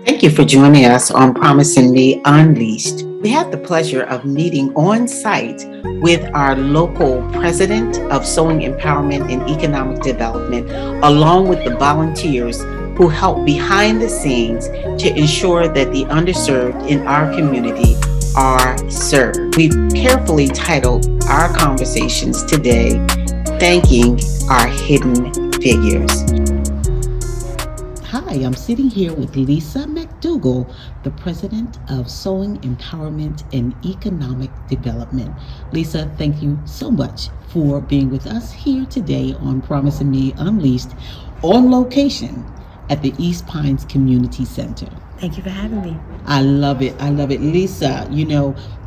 Thank you for joining us on Promising Me Unleashed. We had the pleasure of meeting on site with our local president of Sewing Empowerment and Economic Development, along with the volunteers who help behind the scenes to ensure that the underserved in our community are served. We've carefully titled our conversations today, Thanking Our Hidden Figures. Hi, I'm sitting here with Lisa McDougall, the president of Sewing Empowerment and Economic Development. Lisa, thank you so much for being with us here today on Promising Me Unleashed on location at the East Pines Community Center. Thank you for having me. I love it. I love it. Lisa,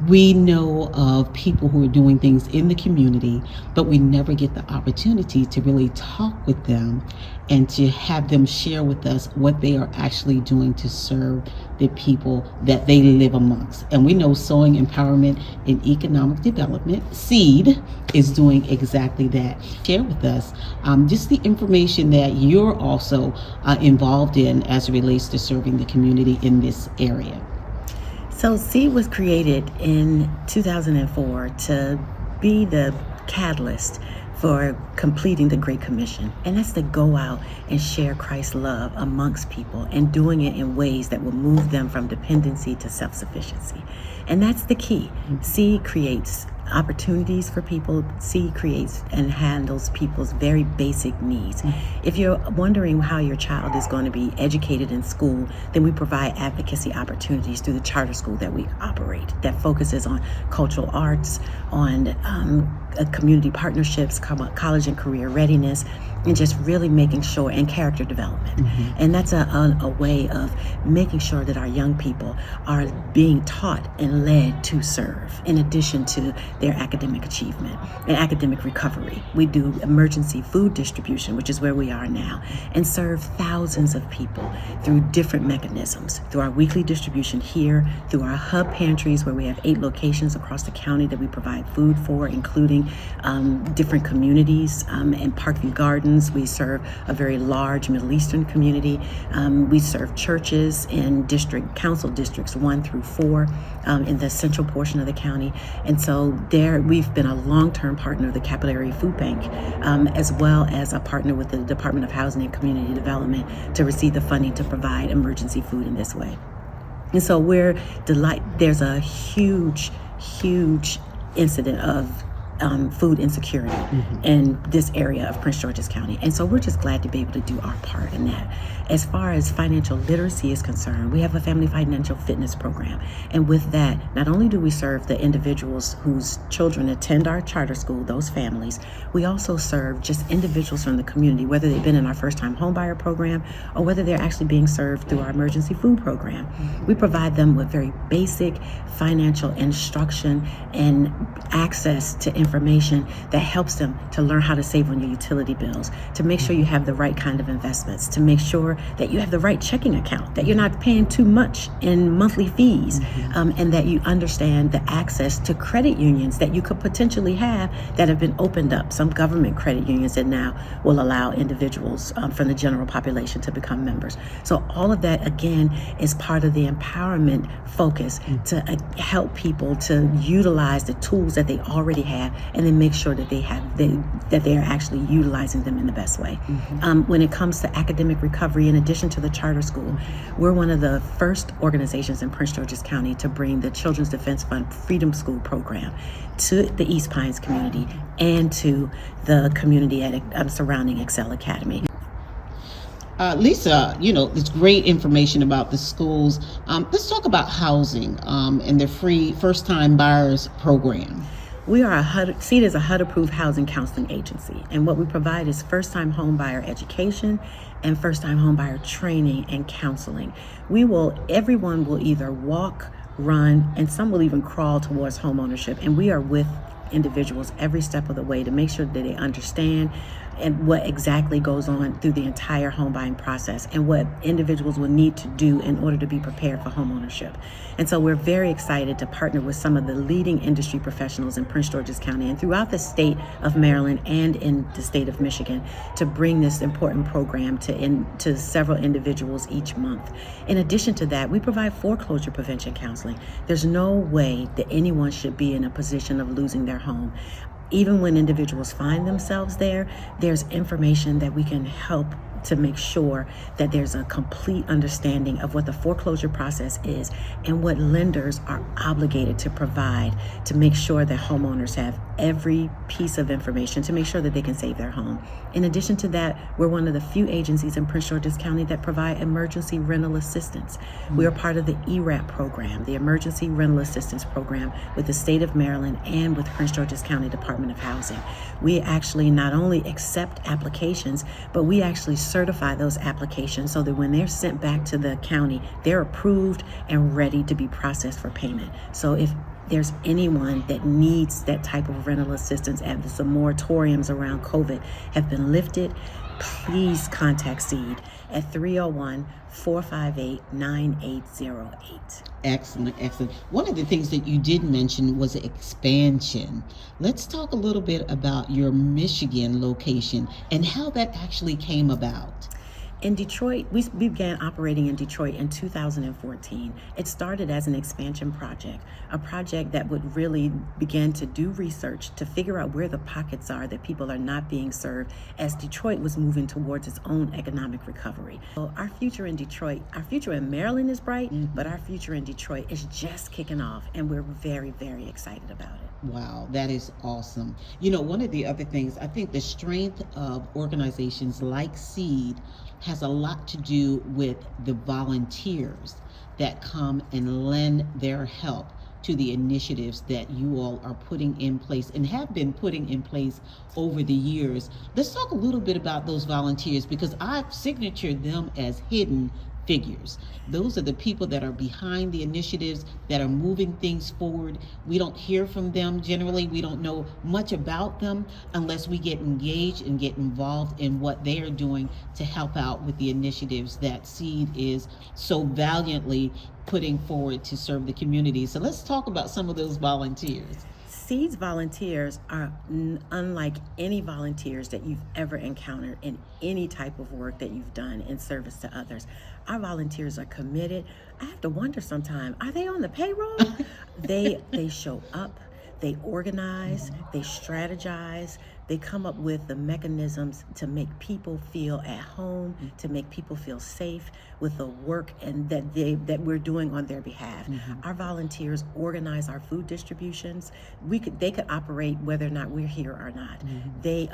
we know of people who are doing things in the community, but we never get the opportunity to really talk with them and to have them share with us what they are actually doing to serve the people that they live amongst. And we know Sewing Empowerment and Economic Development, SEED, is doing exactly that. Share with us just the information that you're also involved in as it relates to serving the community in this area. So SEED was created in 2004 to be the catalyst for completing the Great Commission. And that's to go out and share Christ's love amongst people and doing it in ways that will move them from dependency to self-sufficiency. And that's the key. SEED creates opportunities for people. SEED creates and handles people's very basic needs. If you're wondering how your child is going to be educated in school, then we provide advocacy opportunities through the charter school that we operate that focuses on cultural arts, on community partnerships, college and career readiness, and just really making sure, and character development. And that's a way of making sure that our young people are being taught and led to serve, in addition to their academic achievement and academic recovery. We do emergency food distribution, which is where we are now, and serve thousands of people through different mechanisms, through our weekly distribution here, through our hub pantries, where we have 8 locations across the county that we provide food for, including different communities in Parkview Gardens. We serve a very large Middle Eastern community. We serve churches in council districts 1 through 4 in the central portion of the county. And so there, we've been a long-term partner of the Capital Area Food Bank, as well as a partner with the Department of Housing and Community Development to receive the funding to provide emergency food in this way. And so there's a huge incident of food insecurity in this area of Prince George's County. And so we're just glad to be able to do our part in that. As far as financial literacy is concerned, we have a family financial fitness program. And with that, not only do we serve the individuals whose children attend our charter school, those families, we also serve just individuals from the community, whether they've been in our first-time homebuyer program or whether they're actually being served through our emergency food program. We provide them with very basic financial instruction and access to information that helps them to learn how to save on your utility bills, to make sure you have the right kind of investments, to make sure that you have the right checking account, that you're not paying too much in monthly fees, and that you understand the access to credit unions that you could potentially have that have been opened up. Some government credit unions that now will allow individuals from the general population to become members. So all of that, again, is part of the empowerment focus to help people to utilize the tools that they already have, and then make sure that they are actually utilizing them in the best way. When it comes to academic recovery, in addition to the charter school, we're one of the first organizations in Prince George's County to bring the Children's Defense Fund Freedom School program to the East Pines community and to the community at surrounding Excel Academy. Lisa, it's great information about the schools. Let's talk about housing and the free first-time buyers program. We are SEED is a HUD-approved housing counseling agency, and what we provide is first-time home buyer education and first-time home buyer training and counseling. Everyone will either walk, run, and some will even crawl towards home ownership, and we are with individuals every step of the way to make sure that they understand and what exactly goes on through the entire home buying process and what individuals will need to do in order to be prepared for home ownership. And so we're very excited to partner with some of the leading industry professionals in Prince George's County and throughout the state of Maryland and in the state of Michigan to bring this important program to several individuals each month. In addition to that, we provide foreclosure prevention counseling. There's no way that anyone should be in a position of losing their home. Even when individuals find themselves there, there's information that we can help to make sure that there's a complete understanding of what the foreclosure process is and what lenders are obligated to provide to make sure that homeowners have every piece of information to make sure that they can save their home. In addition to that, we're one of the few agencies in Prince George's County that provide emergency rental assistance. We are part of the ERAP program, the Emergency Rental Assistance Program, with the state of Maryland and with Prince George's County Department of Housing. We actually not only accept applications, but we actually certify those applications so that when they're sent back to the county, they're approved and ready to be processed for payment. So if there's anyone that needs that type of rental assistance as the moratoriums around COVID have been lifted, please contact SEED at 301-458-9808. Excellent, excellent. One of the things that you did mention was expansion. Let's talk a little bit about your Michigan location and how that actually came about. In Detroit, we began operating in Detroit in 2014. It started as an expansion project, a project that would really begin to do research to figure out where the pockets are that people are not being served as Detroit was moving towards its own economic recovery. So our future in Detroit, our future in Maryland is bright, but our future in Detroit is just kicking off, and we're very, very excited about it. Wow, that is awesome. You know, one of the other things, I think the strength of organizations like SEED has a lot to do with the volunteers that come and lend their help to the initiatives that you all are putting in place and have been putting in place over the years. Let's talk a little bit about those volunteers, because I've signatured them as hidden figures. Those are the people that are behind the initiatives that are moving things forward. We don't hear from them generally. We don't know much about them unless we get engaged and get involved in what they are doing to help out with the initiatives that SEED is so valiantly putting forward to serve the community. So let's talk about some of those volunteers. SEED's volunteers are unlike any volunteers that you've ever encountered in any type of work that you've done in service to others. Our volunteers are committed. I have to wonder sometimes, are they on the payroll? They show up, they organize, they strategize, they come up with the mechanisms to make people feel at home, to make people feel safe with the work and that we're doing on their behalf. Our volunteers organize our food distributions. They could operate whether or not we're here or not. They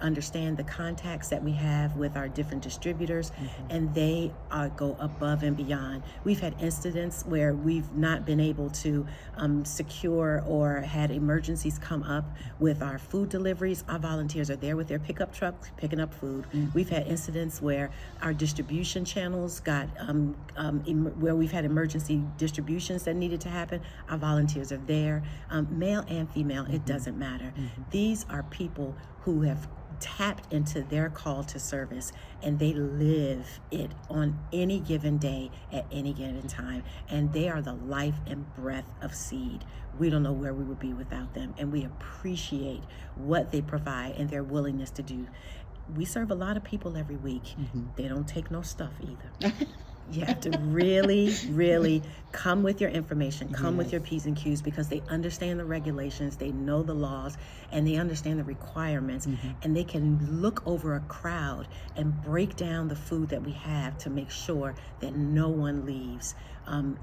understand the contacts that we have with our different distributors, and they go above and beyond. We've had incidents where we've not been able to secure or had emergencies come up with our food deliveries. Our volunteers are there with their pickup trucks picking up food. We've had incidents where our distribution channels got where we've had emergency distributions that needed to happen. Our volunteers are there, male and female, it doesn't matter. These are people who have tapped into their call to service, and they live it on any given day at any given time, and they are the life and breath of SEED. We don't know where we would be without them, and we appreciate what they provide and their willingness to do. We serve a lot of people every week. They don't take no stuff either. You have to really, really come with your information, come with your P's and Q's, because they understand the regulations, they know the laws, and they understand the requirements, and they can look over a crowd and break down the food that we have to make sure that no one leaves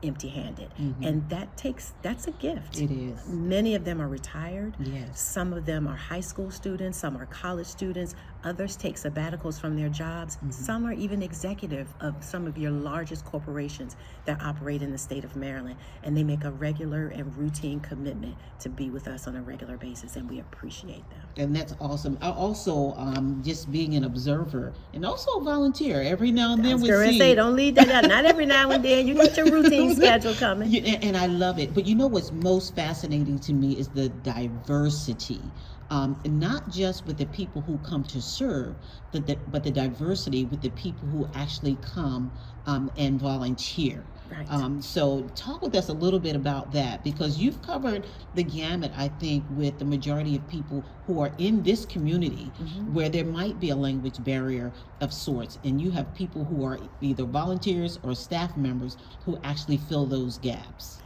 empty-handed. And that's a gift. It is. Many of them are retired. Yes. Some of them are high school students, some are college students, others take sabbaticals from their jobs. Some are even executive of some of your largest corporations that operate in the state of Maryland, and they make a regular and routine commitment to be with us on a regular basis, and we appreciate them. And that's awesome. I also, just being an observer and also a volunteer every now and then. I was going to say, don't leave that out. Not every now and then. You get your routine schedule coming. And I love it. But you know what's most fascinating to me is the diversity. Not just with the people who come to serve, but the diversity with the people who actually come and volunteer. Right. So talk with us a little bit about that, because you've covered the gamut, I think, with the majority of people who are in this community where there might be a language barrier of sorts, and you have people who are either volunteers or staff members who actually fill those gaps.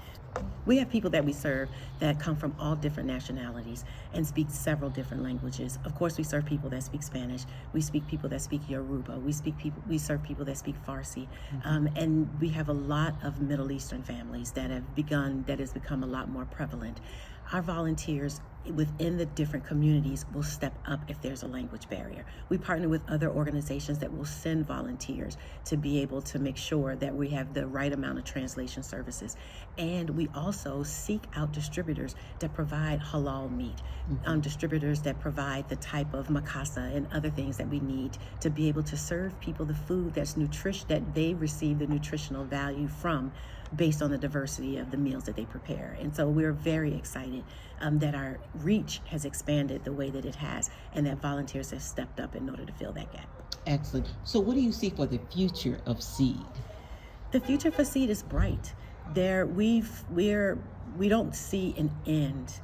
We have people that we serve that come from all different nationalities and speak several different languages. Of course, we serve people that speak Spanish. We speak people that speak Yoruba. We serve people that speak Farsi, and we have a lot of Middle Eastern families that has become a lot more prevalent. Our volunteers within the different communities will step up if there's a language barrier. We partner with other organizations that will send volunteers to be able to make sure that we have the right amount of translation services. And we also seek out distributors that provide halal meat, distributors that provide the type of makasa and other things that we need to be able to serve people the food that's that they receive the nutritional value from, based on the diversity of the meals that they prepare. And so we're very excited that our reach has expanded the way that it has, and that volunteers have stepped up in order to fill that gap. Excellent. So what do you see for the future of SEED? The future for SEED is bright. We don't see an end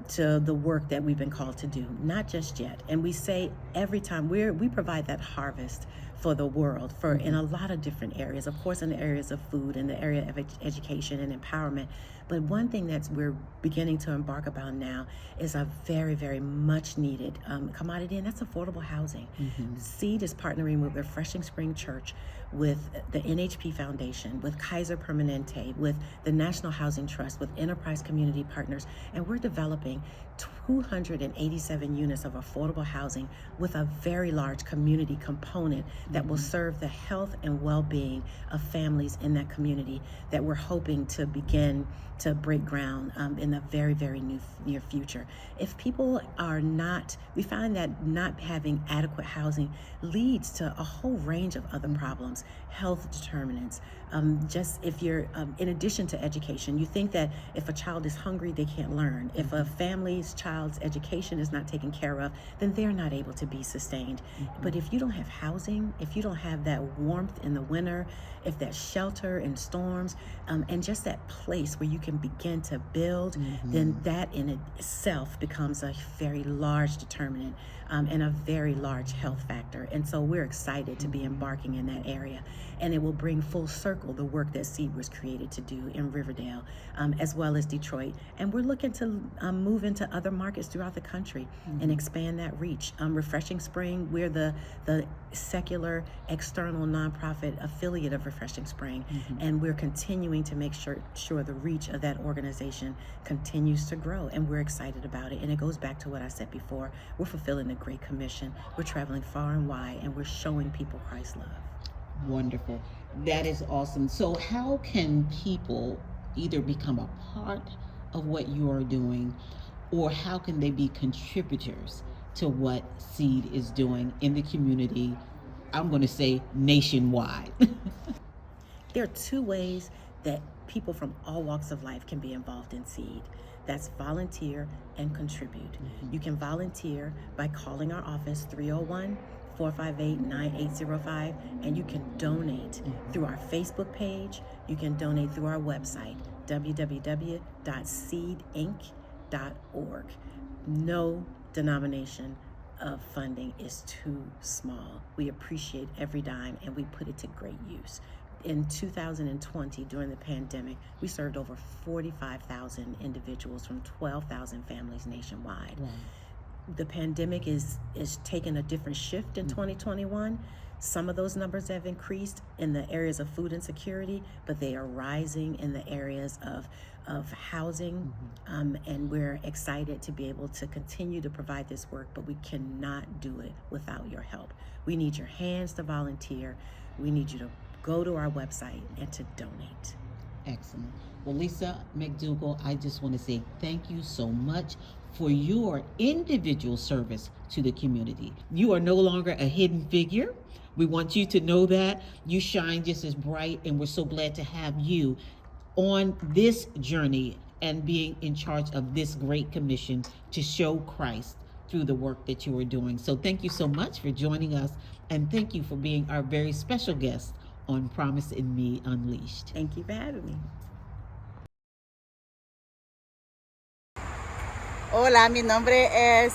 to the work that we've been called to do, not just yet. And we say every time we provide that harvest for the world, in a lot of different areas, of course, in the areas of food, in the area of education and empowerment. But one thing that we're beginning to embark upon now is a very, very much needed commodity, and that's affordable housing. SEED is partnering with Refreshing Spring Church, with the NHP Foundation, with Kaiser Permanente, with the National Housing Trust, with Enterprise Community Partners, and we're developing 287 units of affordable housing with a very large community component that will serve the health and well-being of families in that community, that we're hoping to begin to break ground in the very, very near future. If people we find that not having adequate housing leads to a whole range of other problems, health determinants. Just if you're, in addition to education, you think that if a child is hungry, they can't learn. If a child's education is not taken care of, then they're not able to be sustained. But if you don't have housing, if you don't have that warmth in the winter, if that shelter in storms, and just that place where you can begin to build, then that in itself becomes a very large determinant and a very large health factor. And so we're excited to be embarking in that area. And it will bring full circle the work that SEED was created to do in Riverdale, as well as Detroit. And we're looking to move into other markets throughout the country and expand that reach. Refreshing Spring, we're the secular external nonprofit affiliate of Refreshing Spring, and we're continuing to make sure the reach of that organization continues to grow, and we're excited about it. And it goes back to what I said before. We're fulfilling the Great Commission. We're traveling far and wide, and we're showing people Christ's love. Wonderful. That is awesome. So how can people either become a part of what you are doing, or how can they be contributors to what SEED is doing in the community? I'm going to say nationwide. There are two ways that people from all walks of life can be involved in SEED. That's volunteer and contribute. You can volunteer by calling our office, 301-458-9805, and you can donate through our Facebook page. You can donate through our website, www.seedinc.org. No denomination of funding is too small. We appreciate every dime, and we put it to great use. In 2020, during the pandemic, we served over 45,000 individuals from 12,000 families nationwide. Wow. The pandemic is taking a different shift in 2021. Some of those numbers have increased in the areas of food insecurity, but they are rising in the areas of housing, and we're excited to be able to continue to provide this work, but we cannot do it without your help. We need your hands to volunteer. We need you to go to our website and to donate. Excellent. Well, Lisa McDougall, I just want to say thank you so much for your individual service to the community. You are no longer a hidden figure. We want you to know that you shine just as bright, and we're so glad to have you on this journey and being in charge of this great commission to show Christ through the work that you are doing. So thank you so much for joining us, and thank you for being our very special guest on Promise in Me Unleashed. Thank you for having me. Hola, mi nombre es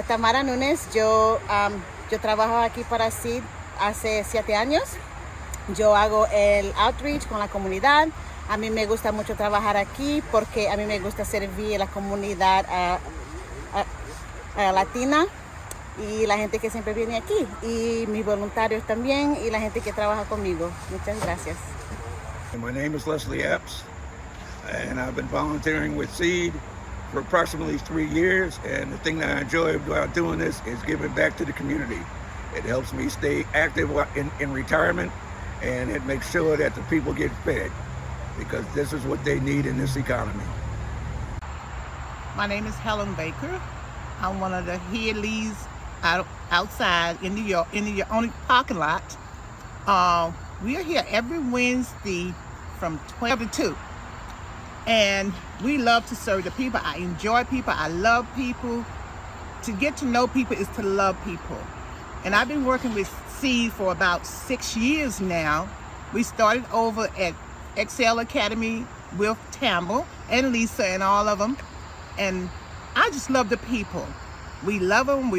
Tamara Núñez. Yo trabajo aquí para SID hace 7 años. Yo hago el outreach con la comunidad. A mí me gusta mucho trabajar aquí porque a mí me gusta servir a la comunidad latina y la gente que siempre viene aquí, y mis voluntarios también, y la gente que trabaja conmigo. Muchas gracias. My name is Leslie Epps, and I've been volunteering with SEED for approximately 3 years, and the thing that I enjoy about doing this is giving back to the community. It helps me stay active in retirement, and it makes sure that the people get fed, because this is what they need in this economy. My name is Helen Baker. I'm one of the head leads outside in the only parking lot. We are here every Wednesday from 12 to 2. And we love to serve the people. I enjoy people. I love people. To get to know people is to love people. And I've been working with SEED for about 6 years now. We started over at Excel Academy with Tamble and Lisa and all of them. And I just love the people. We love them,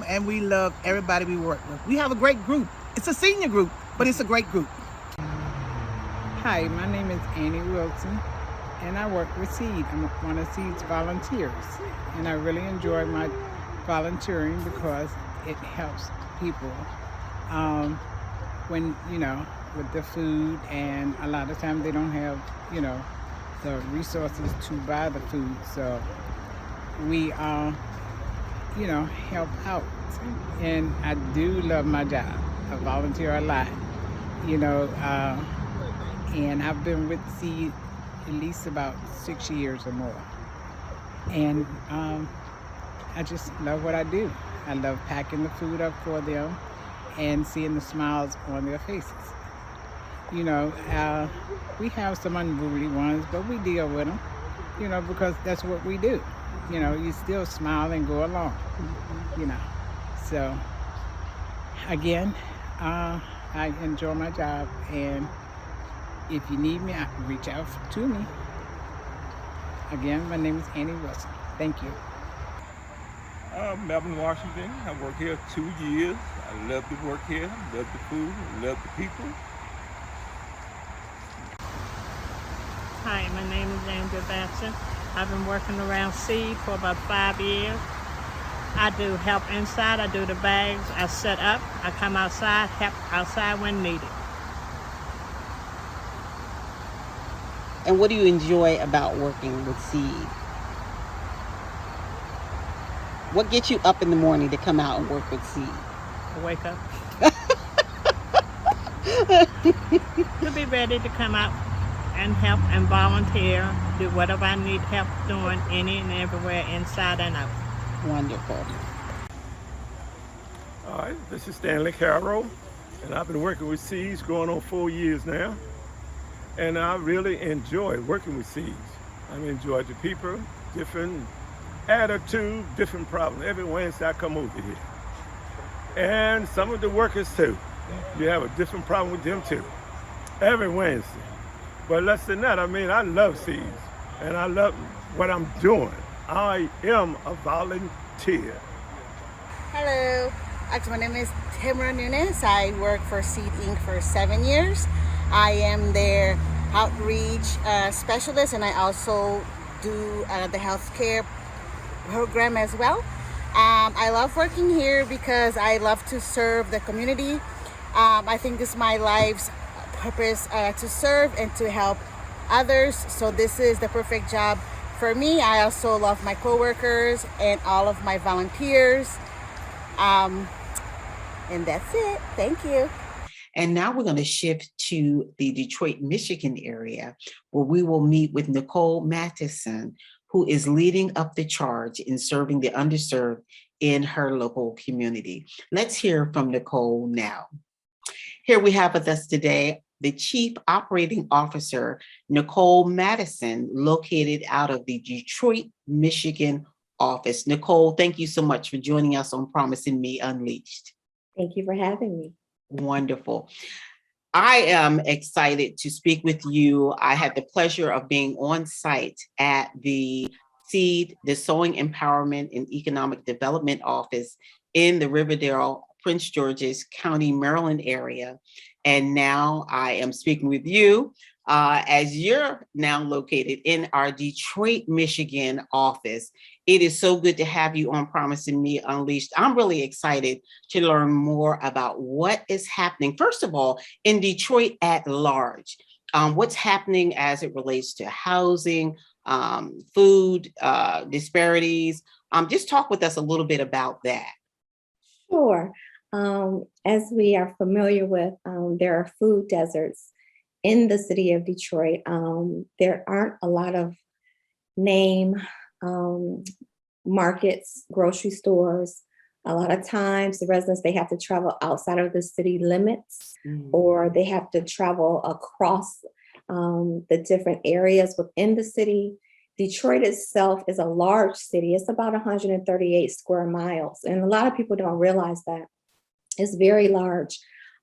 and we love everybody we work with. We have a great group. It's a senior group, but it's a great group. Hi, my name is Annie Wilson, and I work with SEED. I'm one of SEED's volunteers, and I really enjoy my volunteering because it helps people when, with the food, and a lot of times they don't have, the resources to buy the food. So we, help out. And I do love my job. I volunteer a lot, and I've been with SEED at least about 6 years or more. And I just love what I do. I love packing the food up for them and seeing the smiles on their faces. We have some unruly ones, but we deal with them, because that's what we do. You still smile and go along, So, again, I enjoy my job, and if you need me, reach out to me. Again, my name is Annie Wilson. Thank you. Melvin Washington. I work here 2 years. I love to work here, love the food, love the people. Hi, my name is Andrea Batson. I've been working around SEED for about 5 years. I do help inside, I do the bags, I set up, I come outside, help outside when needed. And what do you enjoy about working with SEED? What gets you up in the morning to come out and work with SEED? I wake up. To be ready to come out and help and volunteer, do whatever I need help doing, any and everywhere, inside and out. Wonderful. All right, this is Stanley Carroll, and I've been working with SEED going on 4 years now. And I really enjoy working with SEED. I enjoy the people, different attitude, different problems. Every Wednesday I come over here. And some of the workers too. You have a different problem with them too. Every Wednesday. But less than that, I love SEED. And I love what I'm doing. I am a volunteer. Hello, my name is Tamara Núñez. I work for SEED Inc. for 7 years. I am their outreach specialist, and I also do the healthcare program as well. I love working here because I love to serve the community. I think this is my life's purpose, to serve and to help others. So this is the perfect job for me. I also love my coworkers and all of my volunteers. And that's it. Thank you. And now we're going to shift to the Detroit, Michigan area, where we will meet with Nicole Matheson, who is leading up the charge in serving the underserved in her local community. Let's hear from Nicole now. Here we have with us today the Chief Operating Officer, Nicole Matheson, located out of the Detroit, Michigan office. Nicole, thank you so much for joining us on Promising Me Unleashed. Thank you for having me. Wonderful. I am excited to speak with you. I had the pleasure of being on site at the SEED, the Sewing Empowerment and Economic Development Office in the Riverdale, Prince George's County, Maryland area. And now I am speaking with you as you're now located in our Detroit, Michigan office. It is so good to have you on Promising Me Unleashed. I'm really excited to learn more about what is happening, first of all, in Detroit at large. What's happening as it relates to housing, food disparities. Just talk with us a little bit about that. Sure. As we are familiar with, there are food deserts in the city of Detroit. There aren't a lot of name markets, grocery stores. A lot of times the residents, they have to travel outside of the city limits, or they have to travel across the different areas within the city. Detroit itself is a large city. It's about 138 square miles. And a lot of people don't realize that. It's very large.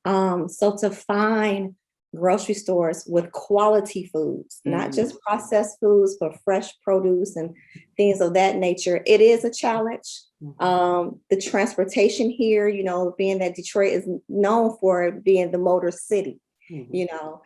So to find grocery stores with quality foods, not just processed foods, but fresh produce and things of that nature, it is a challenge. The transportation here, you know, being that Detroit is known for being the motor city, you know,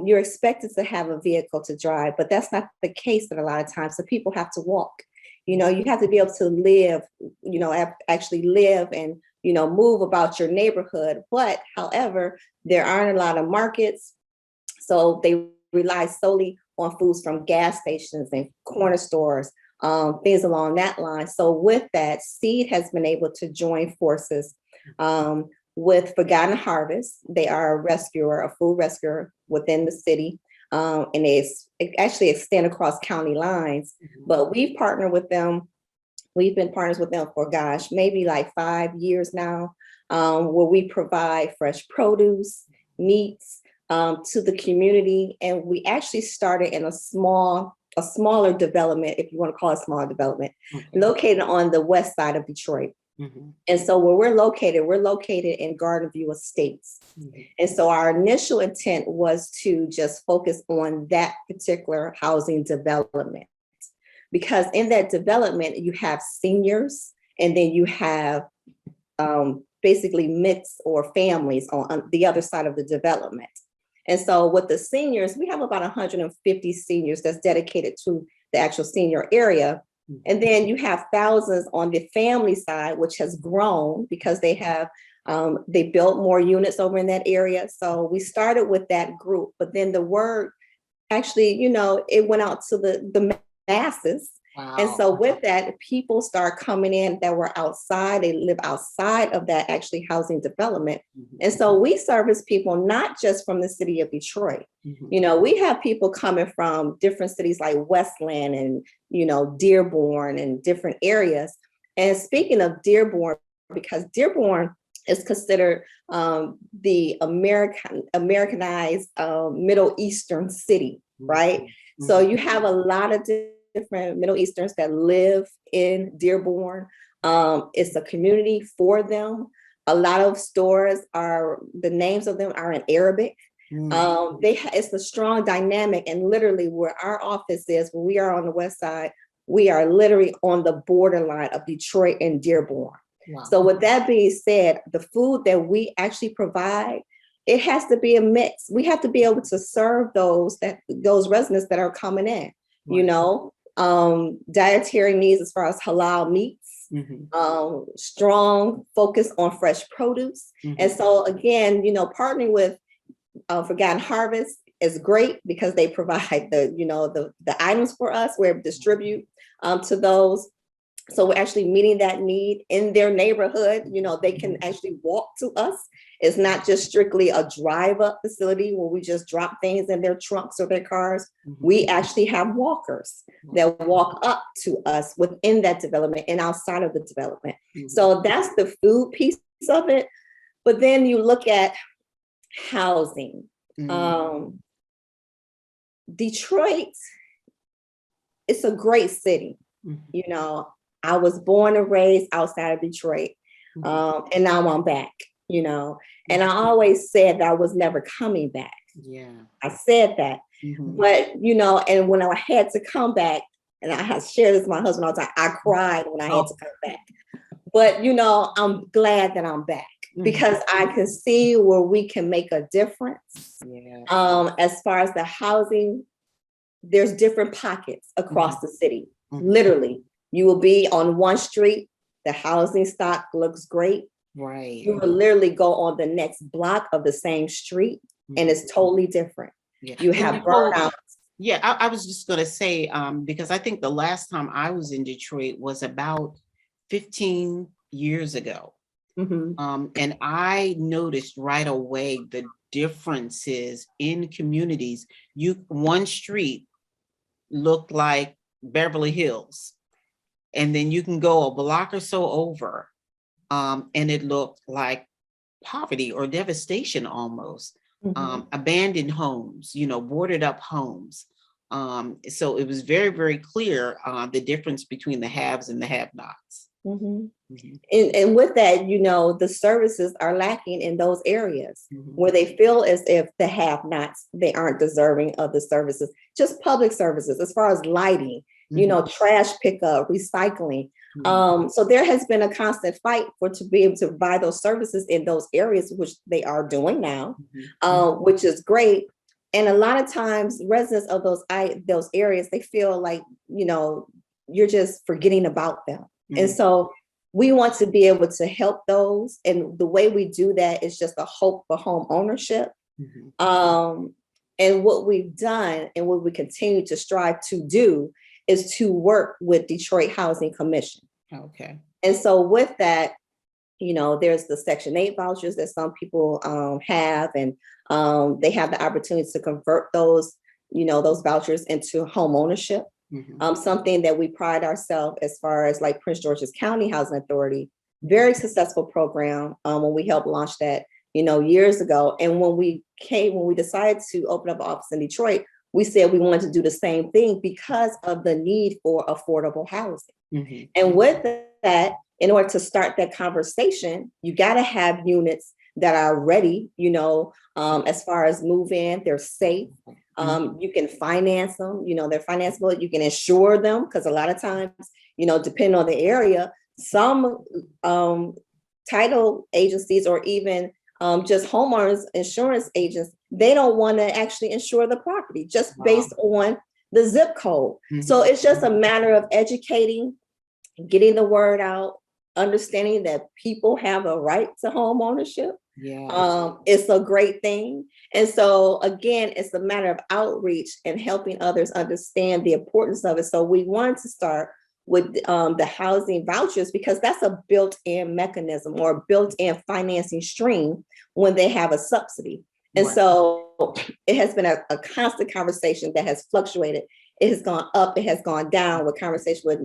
you're expected to have a vehicle to drive, but that's not the case at a lot of times. So people have to walk. You know, you have to be able to live, you know, actually live and, you know, move about your neighborhood. But however, there aren't a lot of markets. So they rely solely on foods from gas stations and corner stores, things along that line. So with that, SEED has been able to join forces with Forgotten Harvest. They are a rescuer, a food rescuer within the city. And it actually extend across county lines, but we've partnered with them. We've been partners with them for, gosh, maybe like 5 years now, where we provide fresh produce, meats to the community. And we actually started in a smaller development, if you want to call it a smaller development, located on the west side of Detroit. And so where we're located in Garden View Estates. And so our initial intent was to just focus on that particular housing development, because in that development, you have seniors, and then you have basically mixed or families on the other side of the development. And so with the seniors, we have about 150 seniors that's dedicated to the actual senior area. And then you have thousands on the family side, which has grown because they have, they built more units over in that area. So we started with that group, but then the word actually, you know, it went out to the masses. Wow. And so with that, people start coming in that were outside, they live outside of that actually housing development. And so we service people not just from the city of Detroit. You know, we have people coming from different cities like Westland and, you know, Dearborn and different areas. And speaking of Dearborn, because Dearborn is considered the Americanized Middle Eastern city, right? So you have a lot of different Middle Easterns that live in Dearborn. It's a community for them. A lot of stores the names of them are in Arabic. It's a strong dynamic, and literally where our office is, when we are on the west side, we are literally on the borderline of Detroit and Dearborn. Wow. So with that being said, the food that we actually provide, it has to be a mix. We have to be able to serve those residents that are coming in, you know, dietary needs as far as halal meats, strong focus on fresh produce. And so again, you know, partnering with Forgotten Harvest is great because they provide the items for us. We distribute to those. So we're actually meeting that need in their neighborhood. They can actually walk to us. It's not just strictly a drive-up facility where we just drop things in their trunks or their cars. We actually have walkers that walk up to us within that development and outside of the development. So that's the food piece of it. But then you look at housing. Detroit, it's a great city. I was born and raised outside of Detroit, and now I'm back, and I always said that I was never coming back. I said that, but, and when I had to come back, and I have shared this with my husband all the time, I cried when I had to come back. But, I'm glad that I'm back because I can see where we can make a difference. As far as the housing, there's different pockets across the city, literally. You will be on one street, the housing stock looks great. Right. You will literally go on the next block of the same street, and it's totally different. You have burnouts. Yeah, I was just going to say, because I think the last time I was in Detroit was about 15 years ago. And I noticed right away the differences in communities. One street looked like Beverly Hills. And then you can go a block or so over, and it looked like poverty or devastation almost. Abandoned homes, boarded up homes. So it was very, very clear the difference between the haves and the have-nots. And with that, the services are lacking in those areas where they feel as if the have-nots, they aren't deserving of the services, just public services, as far as lighting, trash pickup, recycling. So there has been a constant fight to be able to provide those services in those areas, which they are doing now, which is great. And a lot of times residents of those areas, they feel like, you're just forgetting about them. And so we want to be able to help those. And the way we do that is just a hope for home ownership. And what we've done and what we continue to strive to do is to work with Detroit Housing Commission. Okay. And so with that, there's the Section 8 vouchers that some people have, and they have the opportunity to convert those vouchers into home ownership. Something that we pride ourselves as far as like Prince George's County Housing Authority, very successful program when we helped launch that, years ago. And when we decided to open up an office in Detroit, we said we wanted to do the same thing because of the need for affordable housing. And with that, in order to start that conversation, you got to have units that are ready, as far as move in, they're safe. You can finance them, they're financeable. You can insure them because a lot of times, depending on the area, some title agencies or even just homeowners insurance agents, they don't want to actually insure the property just based on the zip code. So it's just a matter of educating, getting the word out, understanding that people have a right to home ownership. It's a great thing. And so again, it's a matter of outreach and helping others understand the importance of it. So we wanted to start with the housing vouchers because that's a built-in mechanism or built-in financing stream when they have a subsidy. And so it has been a constant conversation that has fluctuated. It has gone up, it has gone down with conversation with,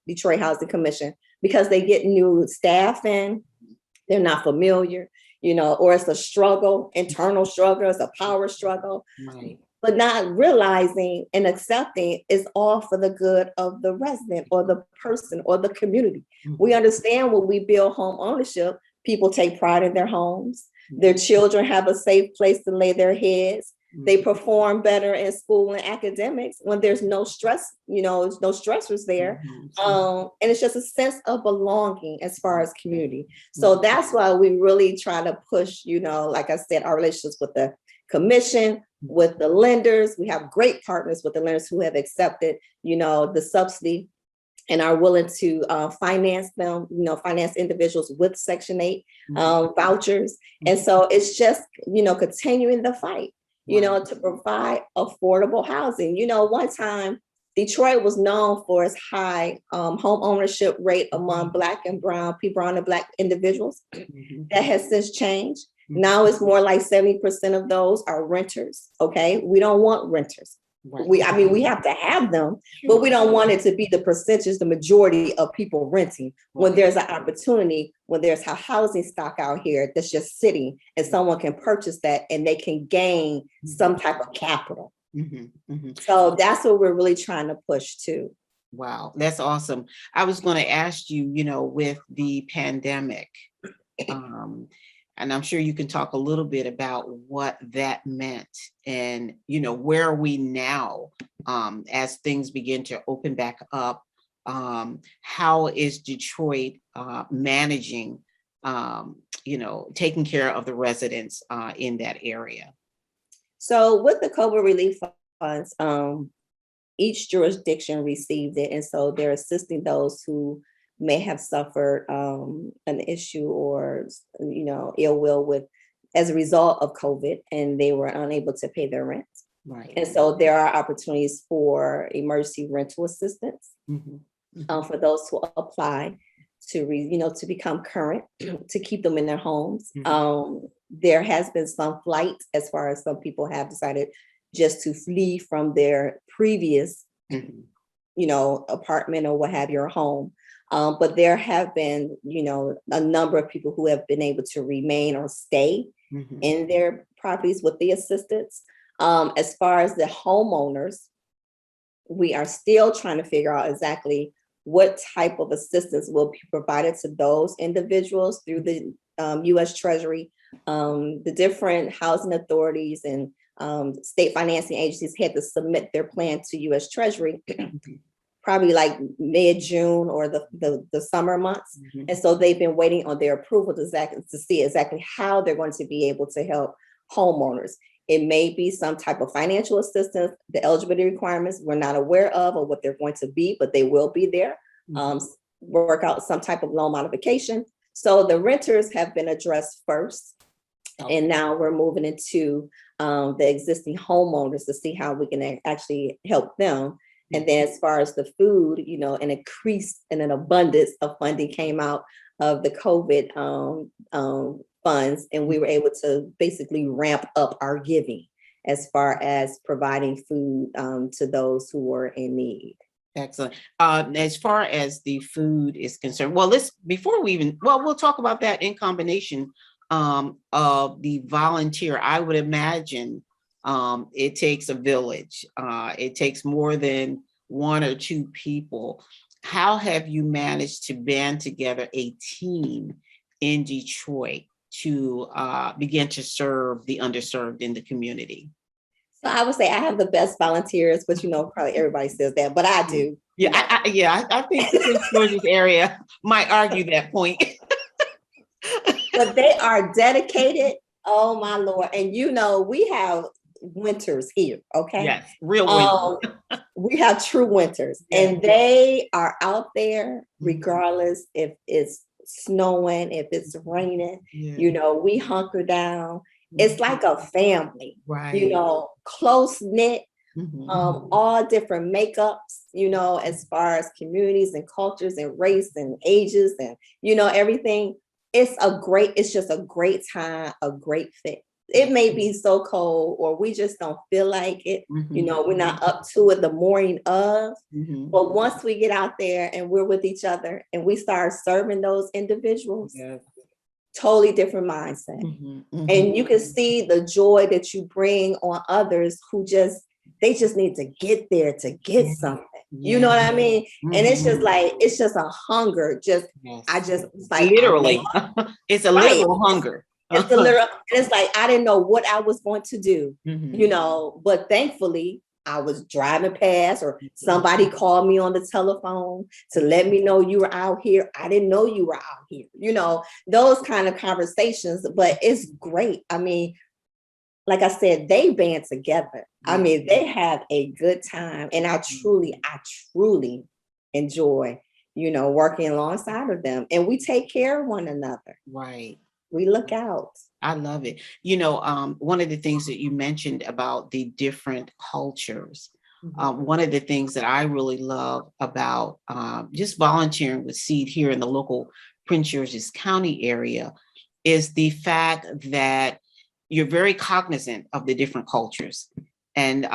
Detroit Housing Commission, because they get new staff in, they're not familiar, or it's a struggle, internal struggle, it's a power struggle, but not realizing and accepting is all for the good of the resident or the person or the community. We understand when we build home ownership, people take pride in their homes. Their children have a safe place to lay their heads. They perform better in school and academics when there's no stress, no stressors there. And it's just a sense of belonging as far as community. So that's why we really try to push, like I said, our relationships with the commission, with the lenders. We have great partners with the lenders who have accepted, the subsidy and are willing to finance them, finance individuals with Section 8 vouchers. And so it's just, continuing the fight, to provide affordable housing. One time Detroit was known for its high home ownership rate among Black and brown people, brown and Black individuals. That has since changed. Now it's more like 70% of those are renters. Okay, we don't want renters. Right. I mean, we have to have them, but we don't want it to be the percentage, the majority of people renting. When there's an opportunity, when there's a housing stock out here that's just sitting, and someone can purchase that and they can gain some type of capital. So that's what we're really trying to push to. Wow, that's awesome. I was going to ask you, with the pandemic, and I'm sure you can talk a little bit about what that meant and, where are we now as things begin to open back up? How is Detroit managing, taking care of the residents in that area? So with the COVID relief funds, each jurisdiction received it. And so they're assisting those who may have suffered an issue or, ill will with as a result of COVID, and they were unable to pay their rent. Right. And so there are opportunities for emergency rental assistance for those who apply to become current, to keep them in their homes. There has been some flight as far as some people have decided just to flee from their previous, apartment or what have your home. But there have been, a number of people who have been able to remain or stay in their properties with the assistance. As far as the homeowners, we are still trying to figure out exactly what type of assistance will be provided to those individuals through the U.S. Treasury. The different housing authorities and state financing agencies had to submit their plan to U.S. Treasury probably like mid-June or the summer months. And so they've been waiting on their approval to see exactly how they're going to be able to help homeowners. It may be some type of financial assistance. The eligibility requirements we're not aware of or what they're going to be, but they will be there. Work out some type of loan modification. So the renters have been addressed first. And now we're moving into the existing homeowners to see how we can actually help them. And then as far as the food, an increase and an abundance of funding came out of the COVID funds, and we were able to basically ramp up our giving as far as providing food to those who were in need. Excellent. As far as the food is concerned, we'll talk about that in combination of the volunteer. I would imagine it takes a village. It takes more than one or two people. How have you managed to band together a team in Detroit to begin to serve the underserved in the community? So I would say I have the best volunteers, but probably everybody says that, but I do. Yeah, I think Prince George's area might argue that point. But they are dedicated. Oh my Lord. And we have winters here, okay? Yes, real winters. We have true winters, and they are out there regardless if it's snowing, if it's raining. We hunker down. It's like a family, right? Close knit, all different makeups, as far as communities and cultures and race and ages and everything. It's just a great time, a great fit. It may be so cold or we just don't feel like it. We're not up to it the morning of. But once we get out there and we're with each other and we start serving those individuals, totally different mindset. And you can see the joy that you bring on others who they just need to get there to get something. You know what I mean? And it's just a hunger. It's like literally, it's a literal hunger. It's a literal. It's like I didn't know what I was going to do, but thankfully I was driving past or somebody called me on the telephone to let me know you were out here. I didn't know you were out here, those kind of conversations, but it's great. I mean, like I said, they band together. I mean, they have a good time. And I truly enjoy, working alongside of them. And we take care of one another. Right. We look out. I love it. One of the things that you mentioned about the different cultures, One of the things that I really love about just volunteering with Seed here in the local Prince George's County area is the fact that you're very cognizant of the different cultures, and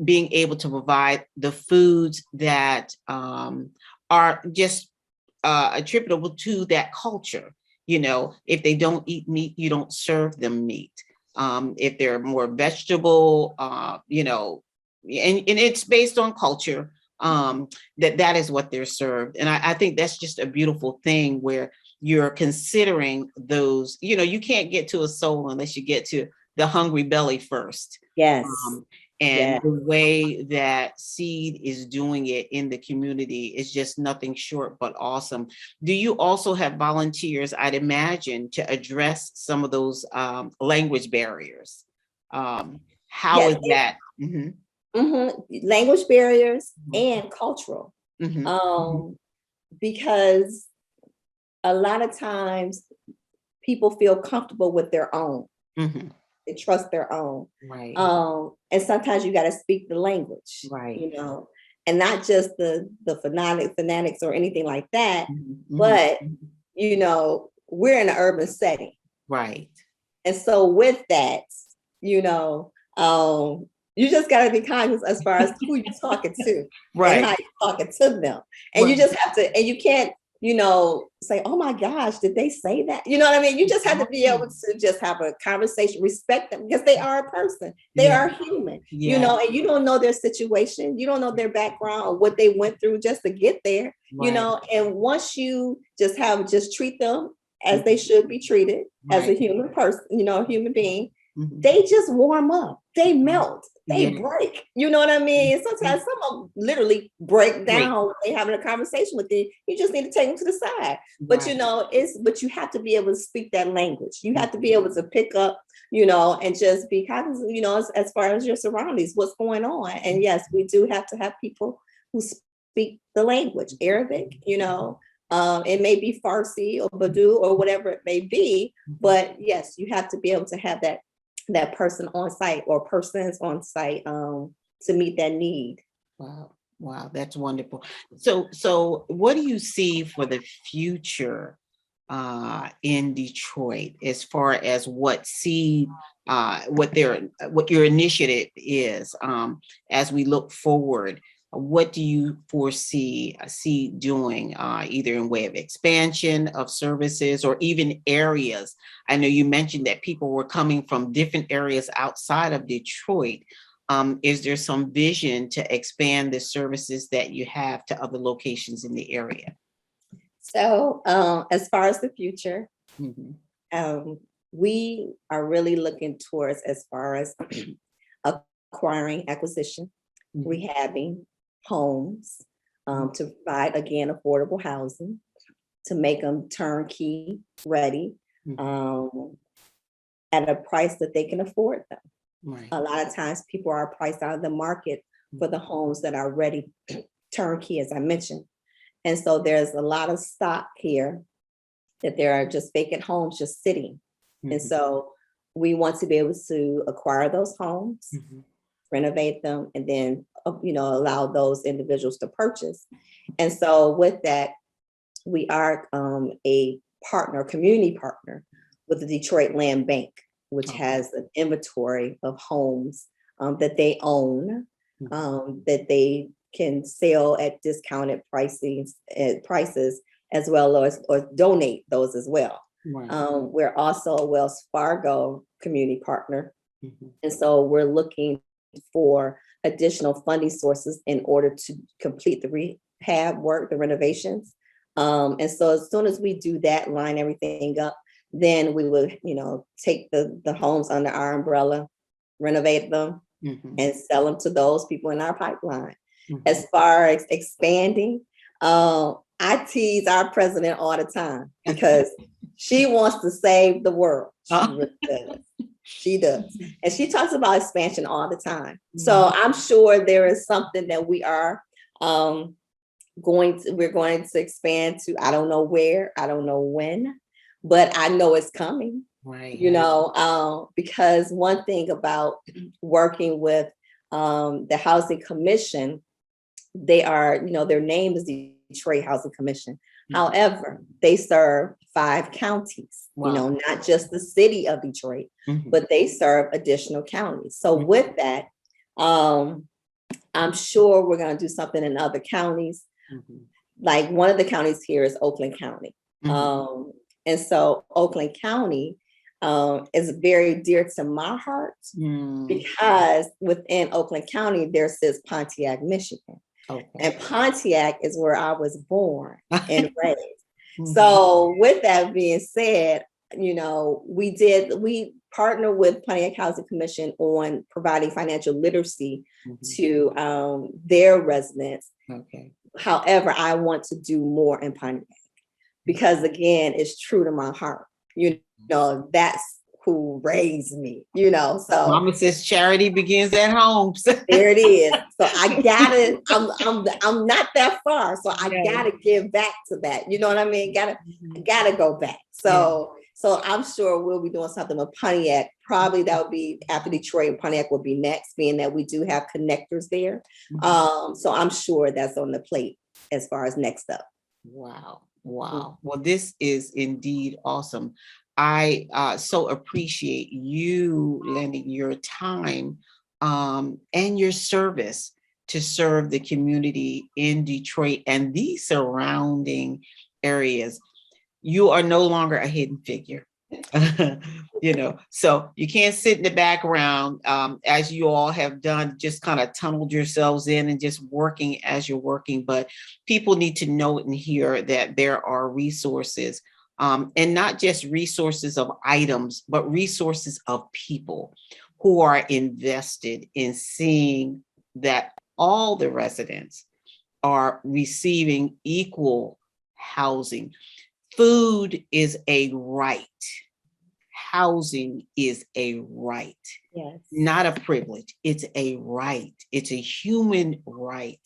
being able to provide the foods that are just attributable to that culture. If they don't eat meat, you don't serve them meat. If they're more vegetable, and it's based on culture, that is what they're served. And I think that's just a beautiful thing where you're considering those. You can't get to a soul unless you get to the hungry belly first. Yes. And Yes. the way that Seed is doing it in the community is just nothing short but awesome. Do you also have volunteers, I'd imagine, to address some of those language barriers? How Yes. is that? Mhm. Language barriers and cultural. Mhm. Because a lot of times people feel comfortable with their own. Mhm. They trust their own. Right. And sometimes you got to speak the language, Right. and not just the phonetics or anything like that, Mhm. but Mhm. we're in an urban setting. Right. And so with that, you just got to be conscious as far as who you're talking to Right. and how you're talking to them. And you Right. just have to, and you can't, say, oh my gosh, did they say that? You know what I mean? You just have to be able to just have a conversation, respect them because they are a person. They Yeah. are human, Yeah. and you don't know their situation. You don't know their background or what they went through just to get there, Right. and once you just treat them as they should be treated as a Right. human person, a human being, Mhm. they just warm up, they melt, they Yeah. break. You know what I mean? Sometimes some of them literally break Great. down when they having a conversation with you. You just need to take them to the side. But Right. but you have to be able to speak that language. You have to be able to pick up, and just be cognizant, as far as your surroundings, what's going on. And yes, we do have to have people who speak the language, Arabic, it may be Farsi or Badu or whatever it may be, but yes, you have to be able to have that person on site or persons on site to meet that need. Wow. Wow, that's wonderful. So what do you see for the future in Detroit as far as what what your initiative is, as we look forward? What do you foresee see doing, either in way of expansion of services or even areas? I know you mentioned that people were coming from different areas outside of Detroit. Is there some vision to expand the services that you have to other locations in the area? So as far as the future, Mhm. we are really looking towards as far as acquiring, acquisition, Mhm. rehabbing homes, to provide again affordable housing, to make them turnkey ready, Mhm. at a price that they can afford them. Right. A lot of times people are priced out of the market for the homes that are ready turnkey, as I mentioned. And so there's a lot of stock here that there are just vacant homes just sitting. And Mhm. so we want to be able to acquire those homes, Mhm. renovate them, and then allow those individuals to purchase. And so with that, we are a partner, community partner with the Detroit Land Bank, which Okay. has an inventory of homes that they own, Mhm. that they can sell at discounted prices, as well as or donate those as well. Right. We're also a Wells Fargo community partner, Mhm. and so we're looking for additional funding sources in order to complete the rehab work, the renovations. And so as soon as we do that, line everything up, then we will, take the homes under our umbrella, renovate them, Mhm. and sell them to those people in our pipeline. Mhm. As far as expanding, I tease our president all the time because she wants to save the world. She really does. She does. And she talks about expansion all the time. So I'm sure there is something that we are we're going to expand to. I don't know where, I don't know when, but I know it's coming. Right. Because one thing about working with The Housing Commission, they are, their name is the Detroit Housing Commission. However, they serve 5 counties, Wow. not just the city of Detroit, but they serve additional counties. So with that, I'm sure we're going to do something in other counties. Like one of the counties here is Oakland County. And so Oakland County is very dear to my heart because within Oakland County, there sits Pontiac, Michigan. Okay. And Pontiac is where I was born and raised. So with that being said, we partner with Pontiac Housing Commission on providing financial literacy to their residents. Okay. However, I want to do more in Pontiac because again, it's true to my heart. That's who raised me, so Mama says charity begins at home. There it is. So I gotta, I'm not that far. So I gotta give back to that. You know what I mean? Gotta go back. So I'm sure we'll be doing something with Pontiac. Probably that would be after Detroit. Pontiac will be next, being that we do have connectors there. So I'm sure that's on the plate as far as next up. Wow. Well, this is indeed awesome. I so appreciate you lending your time and your service to serve the community in Detroit and the surrounding areas. You are no longer a hidden figure. So you can't sit in the background as you all have done, just kind of tunneled yourselves in and just working as you're working. But people need to know and hear that there are resources, and not just resources of items, but resources of people who are invested in seeing that all the residents are receiving equal housing. Food is a right. Housing is a right. Yes. Not a privilege. It's a right. It's a human right.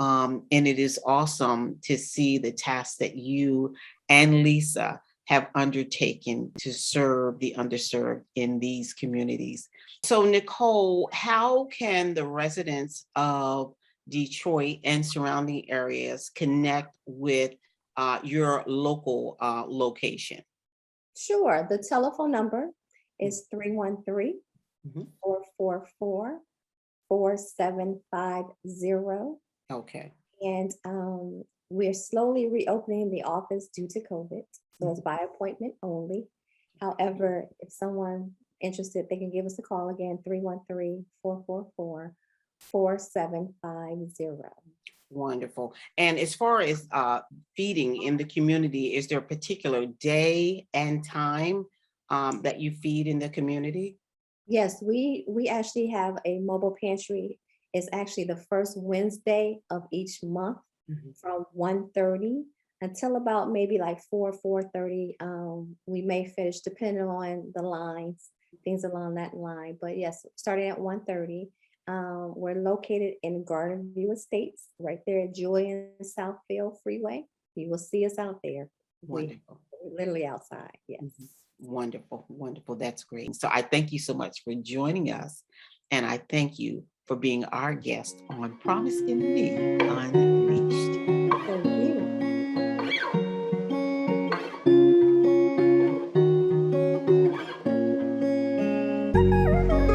And it is awesome to see the tasks that you and Lisa have undertaken to serve the underserved in these communities. So, Nicole, how can the residents of Detroit and surrounding areas connect with your local location? Sure. The telephone number is 313-444-4750. Okay. And we're slowly reopening the office due to COVID. So it's by appointment only. However, if someone interested, they can give us a call again, 313-444-4750. Wonderful. And as far as feeding in the community, is there a particular day and time that you feed in the community? Yes, we actually have a mobile pantry. It's actually the first Wednesday of each month from 1:30 until about maybe like 4:30. We may finish depending on the lines, things along that line. But yes, starting at 1:30. We're located in Garden View Estates, right there at Joy and Southfield Freeway. You will see us out there. Wonderful. We're literally outside. Yes. Wonderful. That's great. So I thank you so much for joining us. And I thank you for being our guest on Promising Me Unleashed. Thank you.